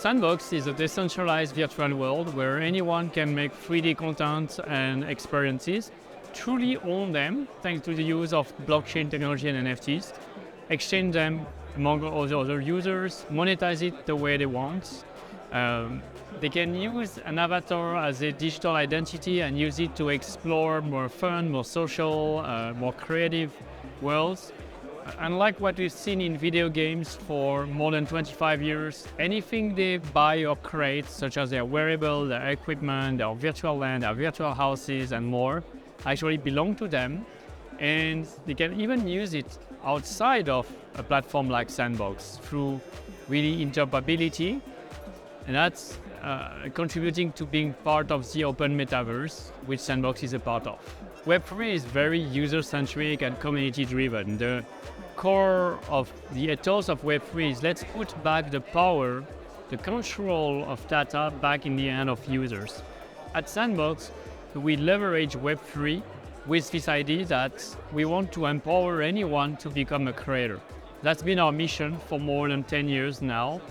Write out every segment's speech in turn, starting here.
Sandbox is a decentralized virtual world where anyone can make 3D content and experiences, truly own them thanks to the use of blockchain technology and NFTs, exchange them among other users, monetize it the way they want. They can use an avatar as a digital identity and use it to explore more fun, more social, more creative worlds. Unlike what we've seen in video games for more than 25 years, anything they buy or create, such as their wearable, their equipment, their virtual land, their virtual houses and more, actually belong to them. And they can even use it outside of a platform like Sandbox through really interoperability. And that's contributing to being part of the open metaverse, which Sandbox is a part of. Web3 is very user-centric and community-driven. The core of the ethos of Web3 is let's put back the power, the control of data back in the hand of users. At Sandbox, we leverage Web3 with this idea that we want to empower anyone to become a creator. That's been our mission for more than 10 years now.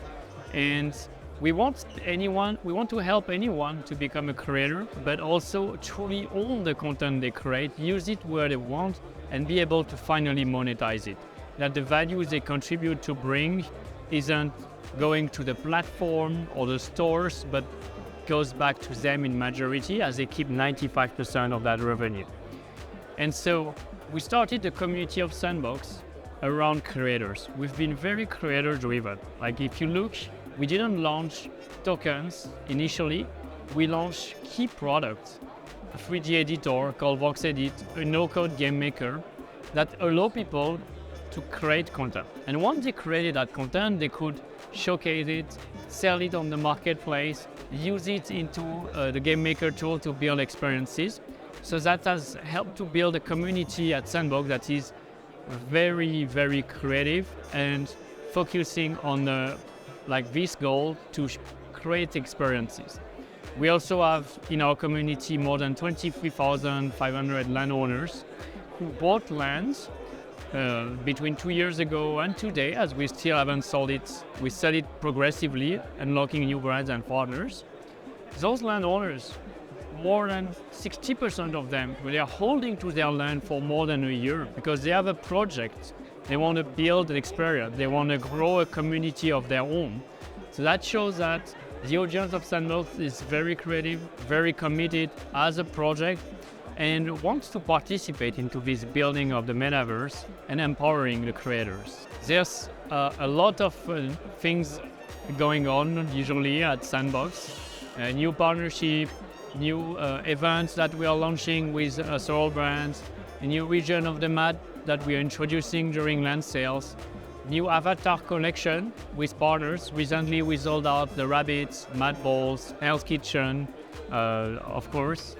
And we want to help anyone to become a creator, but also truly own the content they create, use it where they want, and be able to finally monetize it. That the values they contribute to bring isn't going to the platform or the stores, but goes back to them in majority as they keep 95% of that revenue. And so we started the community of Sandbox around creators. We've been very creator driven. Like if you look, we didn't launch tokens initially. We launched key products, a 3D editor called VoxEdit, a no-code game maker that allow people to create content. And once they created that content, they could showcase it, sell it on the marketplace, use it into the game maker tool to build experiences. So that has helped to build a community at Sandbox that is very, very creative and focusing on this goal to create experiences. We also have in our community more than 23,500 landowners who bought lands between 2 years ago and today, as we still haven't sold it. We sell it progressively, unlocking new brands and partners. Those landowners, more than 60% of them, they are holding to their land for more than a year because they have a project. They want to build an experience. They want to grow a community of their own. So that shows that the audience of Sandbox is very creative, very committed as a project, and wants to participate into this building of the metaverse and empowering the creators. There's a lot of things going on usually at Sandbox. New partnership, new events that we are launching with several brands, a new region of the map that we are introducing during land sales, new avatar collection with partners. Recently we sold out the rabbits, mad balls, Hell's Kitchen, of course.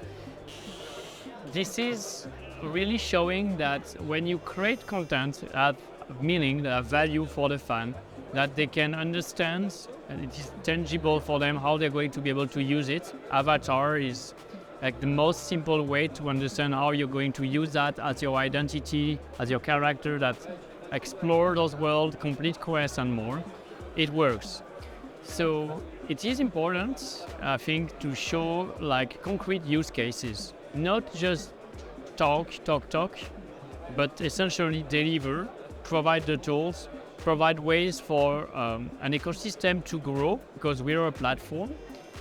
This is really showing that when you create content that have meaning, that have value for the fan, that they can understand and it is tangible for them how they're going to be able to use it. Avatar is like the most simple way to understand how you're going to use that as your identity, as your character that explore those worlds, complete quests and more. It works. So it is important, I think, to show concrete use cases, not just talk, but essentially deliver, provide the tools, provide ways for an ecosystem to grow because we're a platform,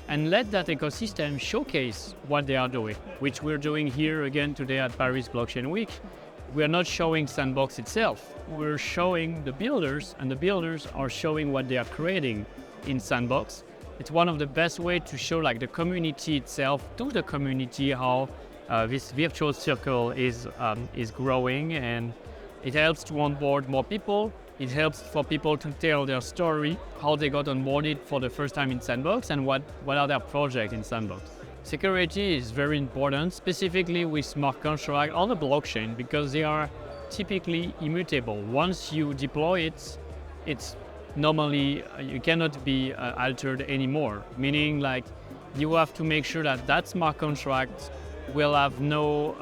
and let that ecosystem showcase what they are doing, which we're doing here again today at Paris Blockchain Week. We are not showing Sandbox itself, we're showing the builders, and the builders are showing what they are creating in Sandbox. It's one of the best ways to show the community itself to the community how this virtual circle is growing, and it helps to onboard more people. It helps for people to tell their story, how they got onboarded for the first time in Sandbox and what are their projects in Sandbox. Security is very important, specifically with smart contracts on the blockchain, because they are typically immutable. Once you deploy it, it's normally, you cannot be altered anymore, meaning you have to make sure that that smart contract will have no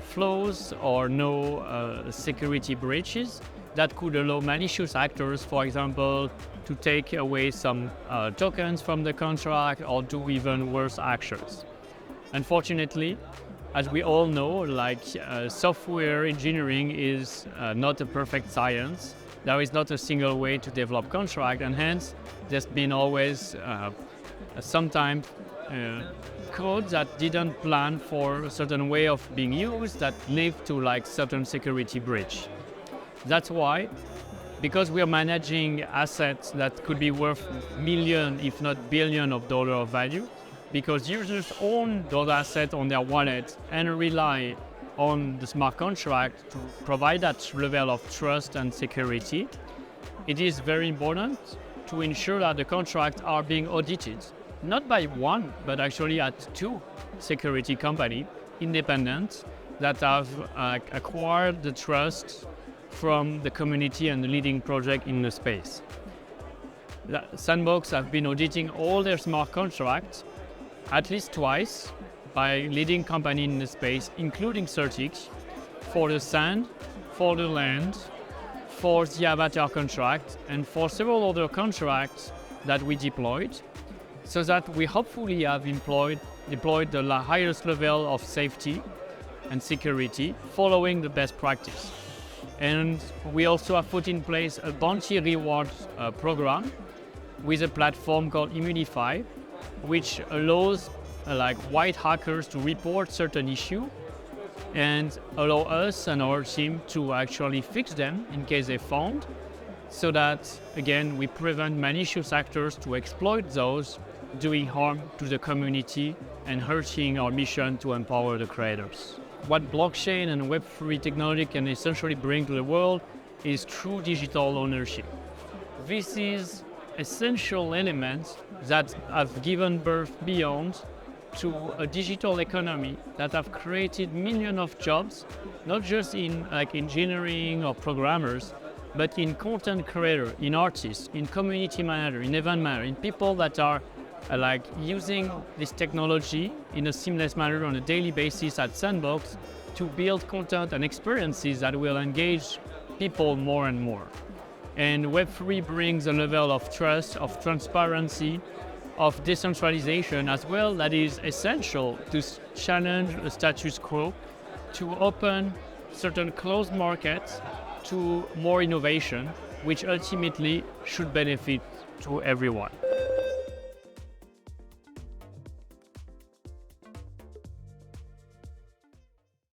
flaws or no security breaches that could allow malicious actors, for example, to take away some tokens from the contract or do even worse actions. Unfortunately, as we all know, software engineering is not a perfect science. There is not a single way to develop contract, and hence there's been always sometimes code that didn't plan for a certain way of being used that led to certain security breach. That's why, because we are managing assets that could be worth million, if not billion of dollars of value, because users own those assets on their wallet and rely on the smart contract to provide that level of trust and security, it is very important to ensure that the contracts are being audited, not by one, but actually at two security companies, independent, that have acquired the trust from the community and the leading project in the space. Sandbox have been auditing all their smart contracts at least twice by leading companies in the space, including CertiK, for the sand, for the land, for the avatar contract, and for several other contracts that we deployed, so that we hopefully have deployed the highest level of safety and security following the best practice. And we also have put in place a bounty reward program with a platform called Immunify, which allows white hackers to report certain issue and allow us and our team to actually fix them in case they're found, so that, again, we prevent malicious actors to exploit those, doing harm to the community and hurting our mission to empower the creators. What blockchain and Web3 technology can essentially bring to the world is true digital ownership. This is essential elements that have given birth beyond to a digital economy that have created millions of jobs, not just in engineering or programmers, but in content creator, in artists, in community manager, in event manager, in people that are using this technology in a seamless manner on a daily basis at Sandbox to build content and experiences that will engage people more and more. And Web3 brings a level of trust, of transparency, of decentralization as well that is essential to challenge the status quo, to open certain closed markets to more innovation, which ultimately should benefit to everyone.